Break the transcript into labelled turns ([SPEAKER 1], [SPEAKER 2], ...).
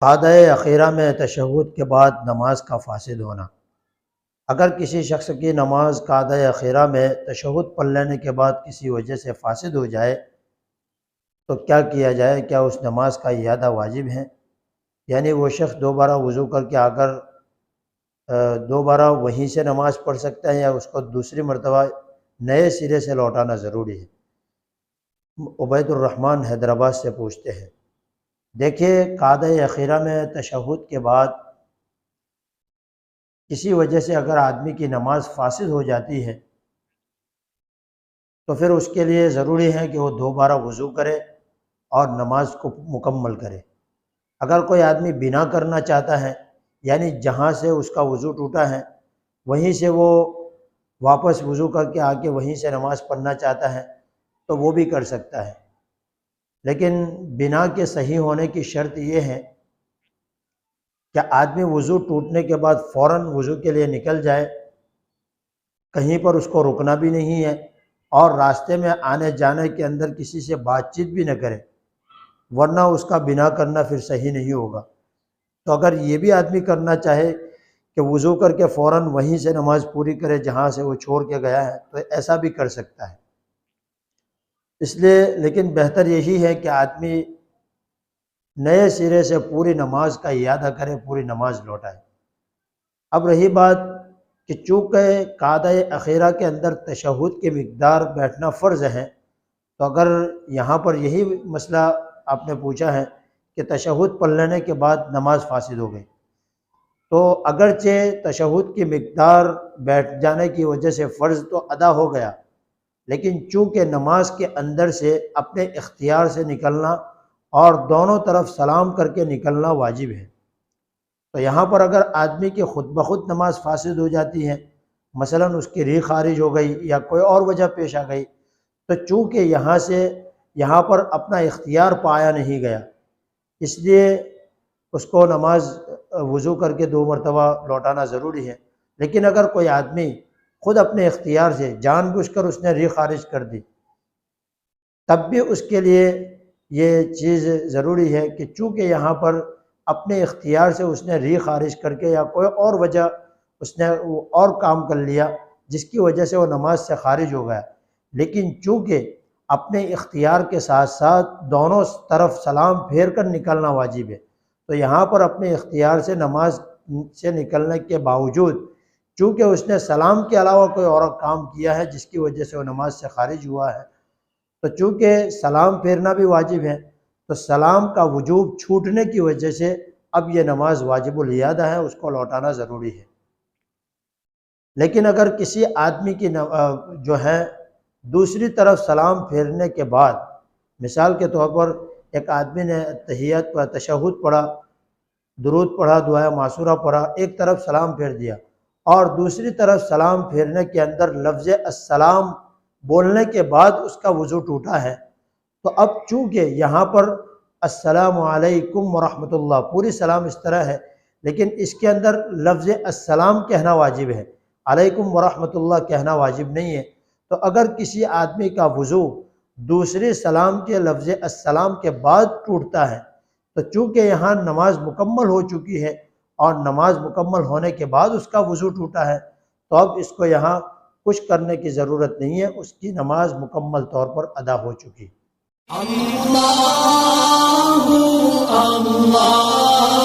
[SPEAKER 1] قعدہ اخیرہ میں تشہد کے بعد نماز کا فاسد ہونا۔ اگر کسی شخص کی نماز قعدہ اخیرہ میں تشہد پڑھ لینے کے بعد کسی وجہ سے فاسد ہو جائے تو کیا کیا جائے؟ کیا اس نماز کا اعادہ واجب ہے؟ یعنی وہ شخص دوبارہ وضو کر کے اگر دوبارہ وہیں سے نماز پڑھ سکتا ہے یا اس کو دوسری مرتبہ نئے سرے سے لوٹانا ضروری ہے؟ عبید الرحمن حیدرآباد سے پوچھتے ہیں۔ دیکھیے، قعدہ اخیرہ میں تشہد کے بعد کسی وجہ سے اگر آدمی کی نماز فاسد ہو جاتی ہے تو پھر اس کے لیے ضروری ہے کہ وہ دوبارہ وضو کرے اور نماز کو مکمل کرے۔ اگر کوئی آدمی بنا کرنا چاہتا ہے، یعنی جہاں سے اس کا وضو ٹوٹا ہے وہیں سے وہ واپس وضو کر کے آ کے وہیں سے نماز پڑھنا چاہتا ہے تو وہ بھی کر سکتا ہے، لیکن بنا کے صحیح ہونے کی شرط یہ ہے کہ آدمی وضو ٹوٹنے کے بعد فوراً وضو کے لیے نکل جائے، کہیں پر اس کو رکنا بھی نہیں ہے اور راستے میں آنے جانے کے اندر کسی سے بات چیت بھی نہ کرے، ورنہ اس کا بنا کرنا پھر صحیح نہیں ہوگا۔ تو اگر یہ بھی آدمی کرنا چاہے کہ وضو کر کے فوراً وہیں سے نماز پوری کرے جہاں سے وہ چھوڑ کے گیا ہے تو ایسا بھی کر سکتا ہے۔ اس لیے لیکن بہتر یہی ہے کہ آدمی نئے سرے سے پوری نماز کا اعادہ کرے، پوری نماز لوٹائے۔ اب رہی بات کہ چونکہ قعدہ اخیرہ کے اندر تشہد کی مقدار بیٹھنا فرض ہے، تو اگر یہاں پر یہی مسئلہ آپ نے پوچھا ہے کہ تشہد پڑھ لینے کے بعد نماز فاسد ہو گئی، تو اگرچہ تشہد کی مقدار بیٹھ جانے کی وجہ سے فرض تو ادا ہو گیا، لیکن چونکہ نماز کے اندر سے اپنے اختیار سے نکلنا اور دونوں طرف سلام کر کے نکلنا واجب ہے، تو یہاں پر اگر آدمی کی خود بخود نماز فاسد ہو جاتی ہے، مثلاً اس کی ریح خارج ہو گئی یا کوئی اور وجہ پیش آ گئی، تو چونکہ یہاں پر اپنا اختیار پایا نہیں گیا، اس لیے اس کو نماز وضو کر کے 2 مرتبہ لوٹانا ضروری ہے۔ لیکن اگر کوئی آدمی خود اپنے اختیار سے جان بوجھ کر اس نے ریح خارج کر دی، تب بھی اس کے لیے یہ چیز ضروری ہے کہ چونکہ یہاں پر اپنے اختیار سے اس نے ریح خارج کر کے یا کوئی اور وجہ اس نے اور کام کر لیا جس کی وجہ سے وہ نماز سے خارج ہو گیا، لیکن چونکہ اپنے اختیار کے ساتھ ساتھ دونوں طرف سلام پھیر کر نکلنا واجب ہے، تو یہاں پر اپنے اختیار سے نماز سے نکلنے کے باوجود چونکہ اس نے سلام کے علاوہ کوئی اور کام کیا ہے جس کی وجہ سے وہ نماز سے خارج ہوا ہے، تو چونکہ سلام پھیرنا بھی واجب ہے، تو سلام کا وجوب چھوٹنے کی وجہ سے اب یہ نماز واجب الاعادہ ہے، اس کو لوٹانا ضروری ہے۔ لیکن اگر کسی آدمی کی جو ہے دوسری طرف سلام پھیرنے کے بعد، مثال کے طور پر ایک آدمی نے تحیت پر تشہد پڑھا، درود پڑھا، دعائے معصورہ پڑھا، ایک طرف سلام پھیر دیا اور دوسری طرف سلام پھیرنے کے اندر لفظ السلام بولنے کے بعد اس کا وضو ٹوٹا ہے، تو اب چونکہ یہاں پر السلام علیکم ورحمۃ اللہ پوری سلام اس طرح ہے، لیکن اس کے اندر لفظ السلام کہنا واجب ہے، علیکم ورحمۃ اللہ کہنا واجب نہیں ہے۔ تو اگر کسی آدمی کا وضو دوسری سلام کے لفظ السلام کے بعد ٹوٹتا ہے تو چونکہ یہاں نماز مکمل ہو چکی ہے اور نماز مکمل ہونے کے بعد اس کا وضو ٹوٹا ہے، تو اب اس کو یہاں کچھ کرنے کی ضرورت نہیں ہے، اس کی نماز مکمل طور پر ادا ہو چکی۔
[SPEAKER 2] اللہ اللہ